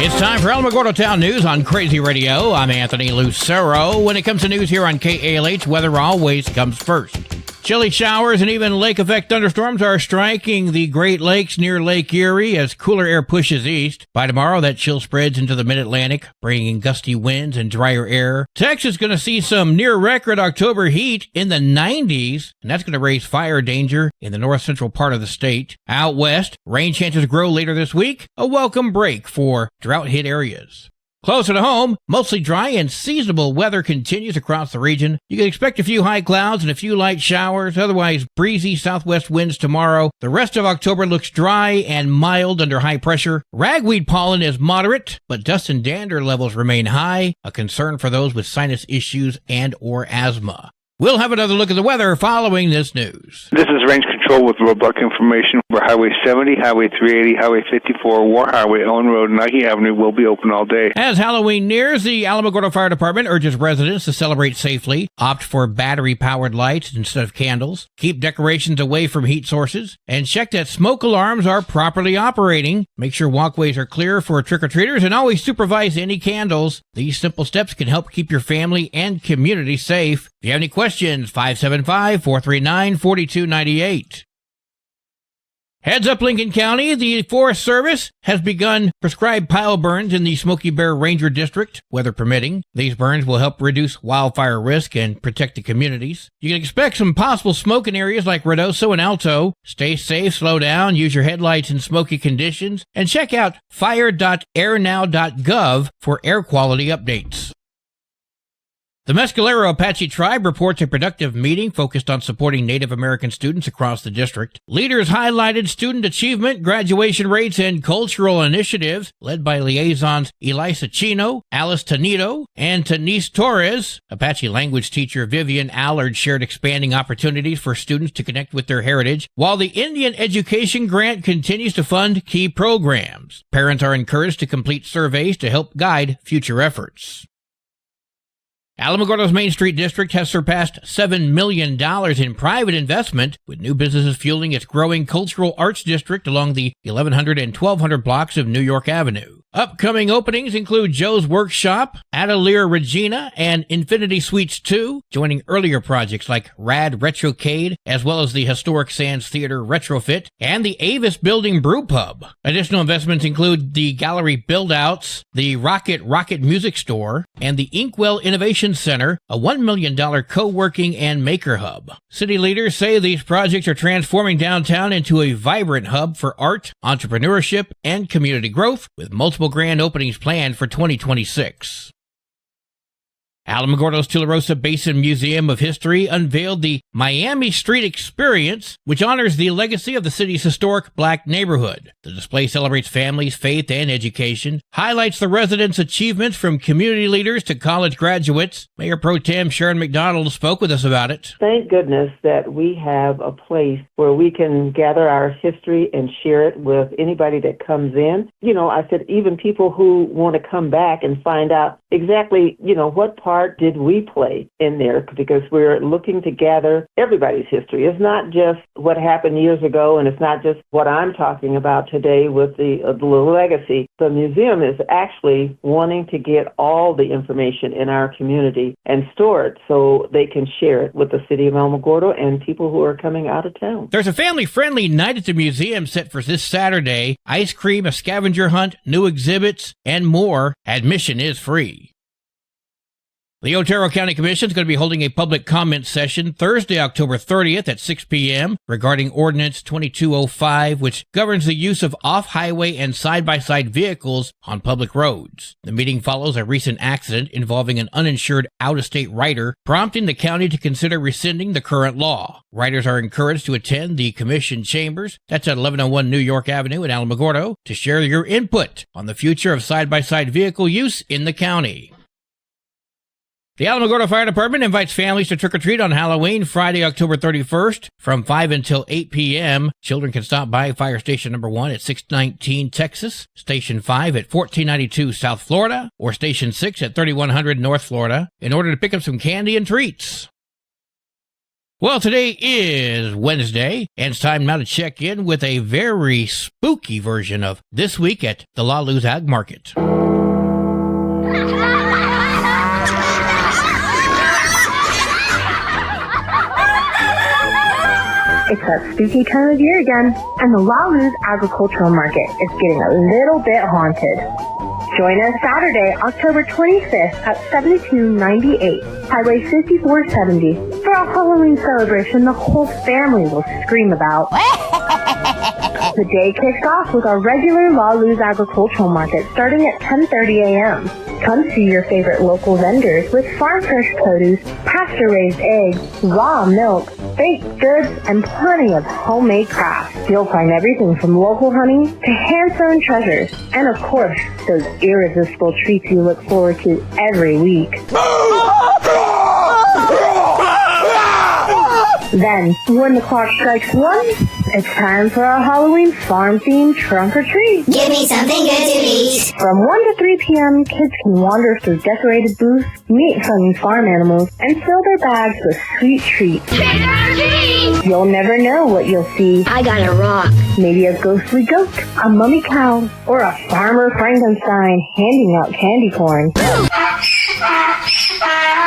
It's time for Alamogordo Town News on Crazy Radio. I'm Anthony Lucero. When it comes to news here on KALH, weather always comes first. Chilly showers and even lake effect thunderstorms are striking the Great Lakes near Lake Erie as cooler air pushes east. By tomorrow, that chill spreads into the mid-Atlantic, bringing gusty winds and drier air. Texas is going to see some near-record October heat in the 90s, and that's going to raise fire danger in the north-central part of the state. Out west, rain chances grow later this week, a welcome break for drought-hit areas. Closer to home, mostly dry and seasonable weather continues across the region. You can expect a few high clouds and a few light showers, otherwise breezy southwest winds tomorrow. The rest of October looks dry and mild under high pressure. Ragweed pollen is moderate, but dust and dander levels remain high, a concern for those with sinus issues and or asthma. We'll have another look at the weather following this news. This is Range Control with roadblock information where Highway 70, Highway 380, Highway 54, War Highway, Owen Road, and Nike Avenue will be open all day. As Halloween nears, the Alamogordo Fire Department urges residents to celebrate safely, opt for battery-powered lights instead of candles, keep decorations away from heat sources, and check that smoke alarms are properly operating. Make sure walkways are clear for trick-or-treaters and always supervise any candles. These simple steps can help keep your family and community safe. If you have any questions, 575-439-4298. Heads up Lincoln County, the Forest Service has begun prescribed pile burns in the Smoky Bear Ranger District, weather permitting. These burns will help reduce wildfire risk and protect the communities. You can expect some possible smoke in areas like Ruidoso and Alto. Stay safe, slow down, use your headlights in smoky conditions, and check out fire.airnow.gov for air quality updates. The Mescalero Apache tribe reports a productive meeting focused on supporting Native American students across the district. Leaders highlighted student achievement, graduation rates, and cultural initiatives led by liaisons Elisa Chino, Alice Tonito, and Denise Torres. Apache language teacher Vivian Allard shared expanding opportunities for students to connect with their heritage, while the Indian Education Grant continues to fund key programs. Parents are encouraged to complete surveys to help guide future efforts. Alamogordo's Main Street District has surpassed $7 million in private investment, with new businesses fueling its growing cultural arts district along the 1100 and 1200 blocks of New York Avenue. Upcoming openings include Joe's Workshop, Atelier Regina, and Infinity Suites 2, joining earlier projects like Rad Retrocade, as well as the Historic Sands Theater Retrofit, and the Avis Building Brew Pub. Additional investments include the gallery build-outs, the Rocket Music Store, and the Inkwell Innovation Center, a $1 million co-working and maker hub. City leaders say these projects are transforming downtown into a vibrant hub for art, entrepreneurship, and community growth, with multiple grand openings planned for 2026. Alamogordo's Tularosa Basin Museum of History unveiled the Miami Street Experience, which honors the legacy of the city's historic black neighborhood. The display celebrates families, faith, and education, highlights the residents' achievements from community leaders to college graduates. Mayor Pro Tem Sharon McDonald spoke with us about it. Thank goodness that we have a place where we can gather our history and share it with anybody that comes in. I said even people who want to come back and find out exactly, what part did we play in there, because we're looking to gather everybody's history. It's not just what happened years ago, and it's not just what I'm talking about today with the legacy. The museum is actually wanting to get all the information in our community and store it so they can share it with the city of Alamogordo and people who are coming out of town. There's a family-friendly night at the museum set for this Saturday. Ice cream, a scavenger hunt, new exhibits, and more. Admission is free. The Otero County Commission is going to be holding a public comment session Thursday, October 30th at 6 p.m. regarding Ordinance 2205, which governs the use of off-highway and side-by-side vehicles on public roads. The meeting follows a recent accident involving an uninsured out-of-state rider, prompting the county to consider rescinding the current law. Riders are encouraged to attend the Commission chambers, that's at 1101 New York Avenue in Alamogordo, to share your input on the future of side-by-side vehicle use in the county. The Alamogordo Fire Department invites families to trick-or-treat on Halloween, Friday, October 31st, from 5 until 8 p.m. Children can stop by Fire Station Number 1 at 619 Texas, Station 5 at 1492 South Florida, or Station 6 at 3100 North Florida, in order to pick up some candy and treats. Well, today is Wednesday, and it's time now to check in with a very spooky version of This Week at the La Luz Ag Market. It's that spooky time of year again, and the Laluz Agricultural Market is getting a little bit haunted. Join us Saturday, October 25th at 7298 Highway 5470 for a Halloween celebration the whole family will scream about. The day kicks off with our regular Laluz Agricultural Market starting at 10:30 a.m. Come see your favorite local vendors with farm-fresh produce, pasture-raised eggs, raw milk, baked goods, and plenty of homemade crafts. You'll find everything from local honey to hand-sewn treasures, and of course, those irresistible treats you look forward to every week. Then, when the clock strikes 1, it's time for our Halloween farm-themed trunk or treat. Give me something good to eat. From 1 to 3 p.m., kids can wander through decorated booths, meet funny farm animals, and fill their bags with sweet treats. You'll never know what you'll see. I got a rock. Maybe a ghostly goat, a mummy cow, or a farmer Frankenstein handing out candy corn.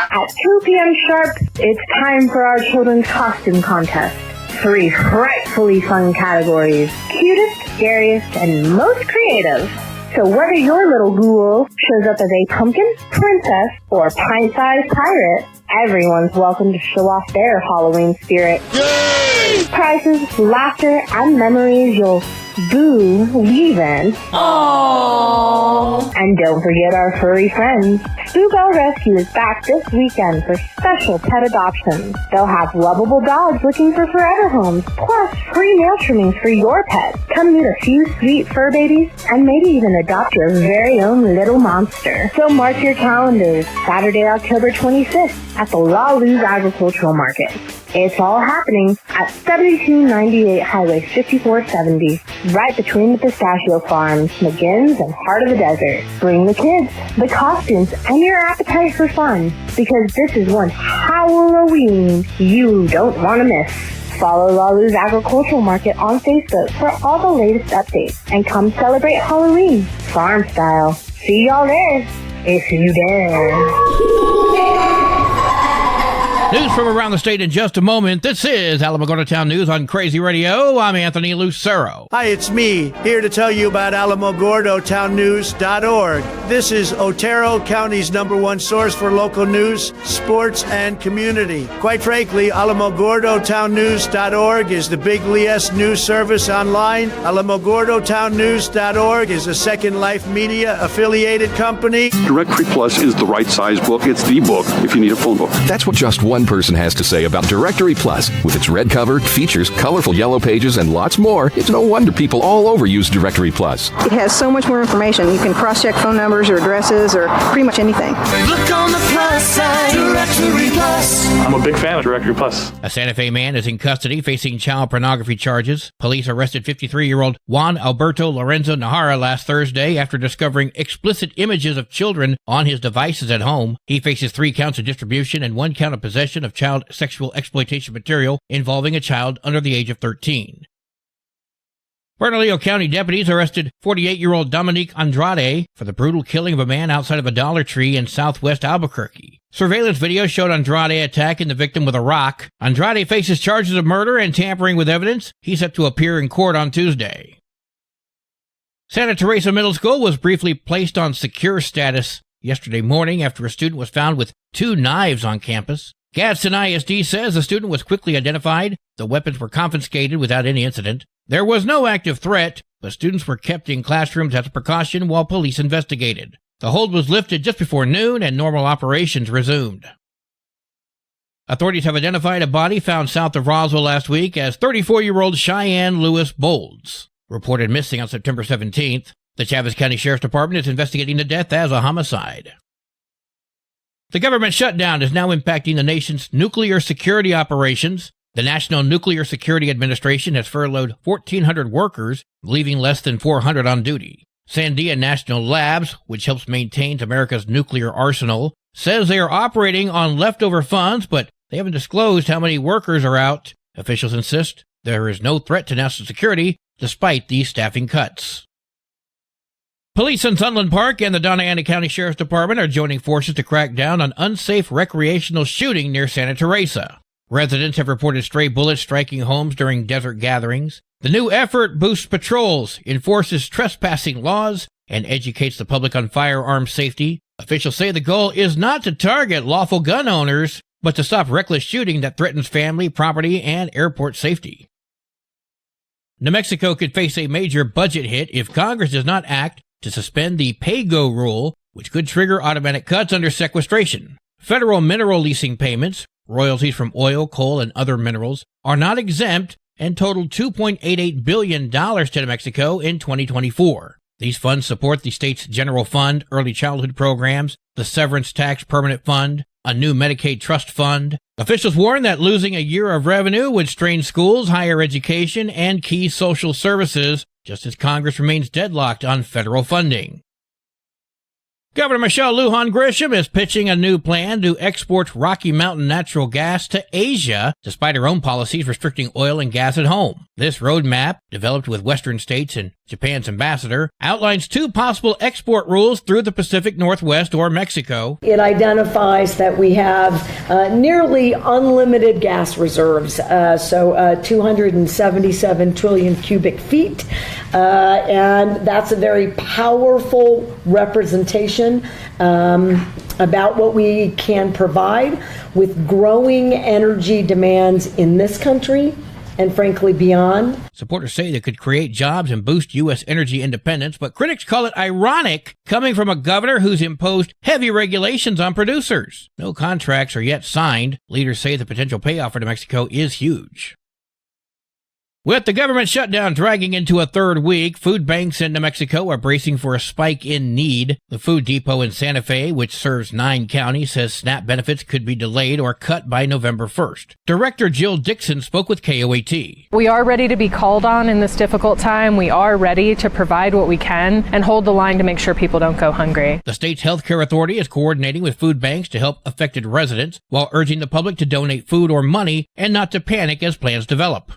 At 2 p.m. sharp, it's time for our children's costume contest. 3 frightfully fun categories: cutest, scariest, and most creative. So whether your little ghoul shows up as a pumpkin, princess, or pint-sized pirate, everyone's welcome to show off their Halloween spirit. Yay! Prizes, laughter, and memories you'll believe in. Aww. And don't forget our furry friends. Spoo Bell Rescue is back this weekend for special pet adoptions. They'll have lovable dogs looking for forever homes, plus free nail trimmings for your pet. Come meet a few sweet fur babies, and maybe even adopt your very own little monster. So mark your calendars, Saturday, October 25th at the Laluz Agricultural Market. It's all happening at 7298 Highway 5470, right between the pistachio farms, McGinn's, and Heart of the Desert. Bring the kids, the costumes, and your appetite for fun, because this is one Halloween you don't want to miss. Follow Laluz Agricultural Market on Facebook for all the latest updates, and come celebrate Halloween farm style. See y'all there, if you dare. News from around the state in just a moment. This is Alamogordo Town News on Crazy Radio. I'm Anthony Lucero. Hi, it's me, here to tell you about AlamogordoTownNews.org. This is Otero County's #1 source for local news, sports, and community. Quite frankly, AlamogordoTownNews.org is the big LES news service online. AlamogordoTownNews.org is a Second Life Media affiliated company. Directory Plus is the right size book. It's the book if you need a phone book. That's what just one person has to say about Directory Plus. With its red cover, features, colorful yellow pages, and lots more, it's no wonder people all over use Directory Plus. It has so much more information. You can cross-check phone numbers or addresses or pretty much anything. Look on the plus side, Directory Plus. I'm a big fan of Directory Plus. A Santa Fe man is in custody facing child pornography charges. Police arrested 53-year-old Juan Alberto Lorenzo Nahara last Thursday after discovering explicit images of children on his devices at home. He faces 3 counts of distribution and 1 count of possession of child sexual exploitation material involving a child under the age of 13. Bernalillo County deputies arrested 48-year-old Dominique Andrade for the brutal killing of a man outside of a Dollar Tree in southwest Albuquerque. Surveillance video showed Andrade attacking the victim with a rock. Andrade faces charges of murder and tampering with evidence. He's set to appear in court on Tuesday. Santa Teresa Middle School was briefly placed on secure status yesterday morning after a student was found with 2 knives on campus. Gadsden ISD says the student was quickly identified. The weapons were confiscated without any incident. There was no active threat, but students were kept in classrooms as a precaution while police investigated. The hold was lifted just before noon and normal operations resumed. Authorities have identified a body found south of Roswell last week as 34-year-old Cheyenne Lewis Bolds, reported missing on September 17th. The Chaves County Sheriff's Department is investigating the death as a homicide. The government shutdown is now impacting the nation's nuclear security operations. The National Nuclear Security Administration has furloughed 1,400 workers, leaving less than 400 on duty. Sandia National Labs, which helps maintain America's nuclear arsenal, says they are operating on leftover funds, but they haven't disclosed how many workers are out. Officials insist there is no threat to national security despite these staffing cuts. Police in Sunland Park and the Donna Ana County Sheriff's Department are joining forces to crack down on unsafe recreational shooting near Santa Teresa. Residents have reported stray bullets striking homes during desert gatherings. The new effort boosts patrols, enforces trespassing laws, and educates the public on firearm safety. Officials say the goal is not to target lawful gun owners, but to stop reckless shooting that threatens family, property, and airport safety. New Mexico could face a major budget hit if Congress does not act to suspend the pay-go rule, which could trigger automatic cuts under sequestration. Federal mineral leasing payments, royalties from oil, coal, and other minerals, are not exempt and totaled $2.88 billion to New Mexico in 2024. These funds support the state's general fund, early childhood programs, the severance tax permanent fund, a new Medicaid trust fund. Officials warn that losing a year of revenue would strain schools, higher education, and key social services, just as Congress remains deadlocked on federal funding. Governor Michelle Lujan Grisham is pitching a new plan to export Rocky Mountain natural gas to Asia, despite her own policies restricting oil and gas at home. This roadmap, developed with Western states and Japan's ambassador, outlines 2 possible export rules through the Pacific Northwest or Mexico. It identifies that we have nearly unlimited gas reserves, 277 trillion cubic feet, and that's a very powerful representation about what we can provide with growing energy demands in this country and frankly beyond. Supporters say they could create jobs and boost U.S. energy independence, but critics call it ironic coming from a governor who's imposed heavy regulations on producers. No contracts are yet signed. Leaders say the potential payoff for New Mexico is huge. With the government shutdown dragging into a third week, food banks in New Mexico are bracing for a spike in need. The food depot in Santa Fe, which serves 9 counties, says SNAP benefits could be delayed or cut by November 1st. Director Jill Dixon spoke with KOAT. We are ready to be called on in this difficult time. We are ready to provide what we can and hold the line to make sure people don't go hungry. The state's healthcare authority is coordinating with food banks to help affected residents while urging the public to donate food or money and not to panic as plans develop.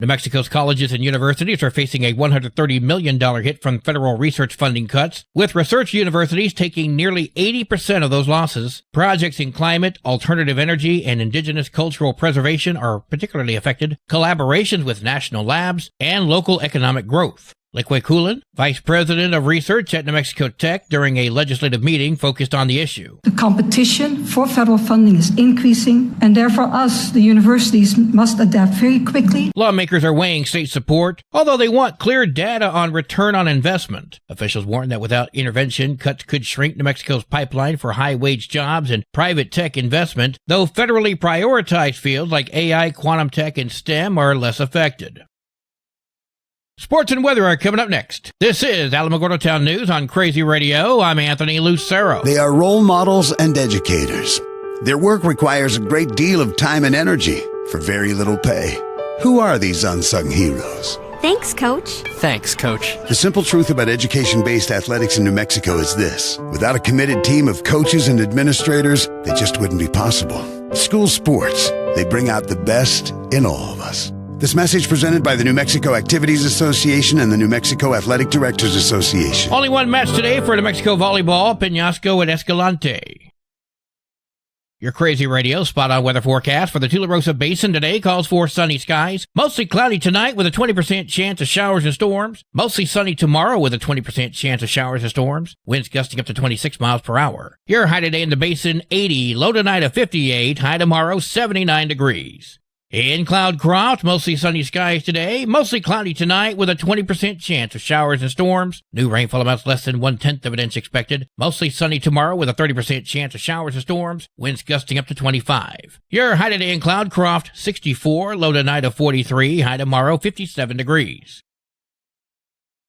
New Mexico's colleges and universities are facing a $130 million hit from federal research funding cuts, with research universities taking nearly 80% of those losses. Projects in climate, alternative energy, and indigenous cultural preservation are particularly affected, collaborations with national labs, and local economic growth. Liquid Coolin, Vice President of Research at New Mexico Tech, during a legislative meeting focused on the issue. The competition for federal funding is increasing, and therefore us, the universities, must adapt very quickly. Lawmakers are weighing state support, although they want clear data on return on investment. Officials warn that without intervention, cuts could shrink New Mexico's pipeline for high-wage jobs and private tech investment, though federally prioritized fields like AI, quantum tech, and STEM are less affected. Sports and weather are coming up next. This is Alamogordo Town News on Crazy Radio. I'm Anthony Lucero. They are role models and educators. Their work requires a great deal of time and energy for very little pay. Who are these unsung heroes? Thanks, Coach. Thanks, Coach. The simple truth about education-based athletics in New Mexico is this. Without a committed team of coaches and administrators, they just wouldn't be possible. School sports, they bring out the best in all of us. This message presented by the New Mexico Activities Association and the New Mexico Athletic Directors Association. Only one match today for New Mexico volleyball, Peñasco at Escalante. Your Crazy Radio spot-on weather forecast for the Tularosa Basin today calls for sunny skies. Mostly cloudy tonight with a 20% chance of showers and storms. Mostly sunny tomorrow with a 20% chance of showers and storms. Winds gusting up to 26 miles per hour. Your high today in the basin, 80. Low tonight of 58. High tomorrow, 79 degrees. In Cloudcroft, mostly sunny skies today, mostly cloudy tonight with a 20% chance of showers and storms. New rainfall amounts less than 1/10 of an inch expected. Mostly sunny tomorrow with a 30% chance of showers and storms. Winds gusting up to 25. Your high today in Cloudcroft, 64, low tonight of 43, high tomorrow 57 degrees.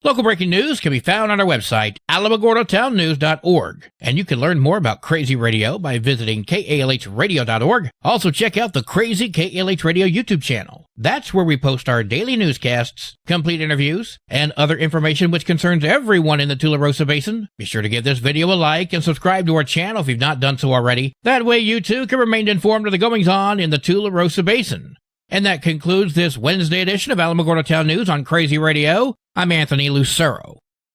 Local breaking news can be found on our website, alamogordotownnews.org. And you can learn more about Crazy Radio by visiting kalhradio.org. Also check out the Crazy KALH Radio YouTube channel. That's where we post our daily newscasts, complete interviews, and other information which concerns everyone in the Tularosa Basin. Be sure to give this video a like and subscribe to our channel if you've not done so already. That way you too can remain informed of the goings-on in the Tularosa Basin. And that concludes this Wednesday edition of Alamogordo Town News on Crazy Radio. I'm Anthony Lucero.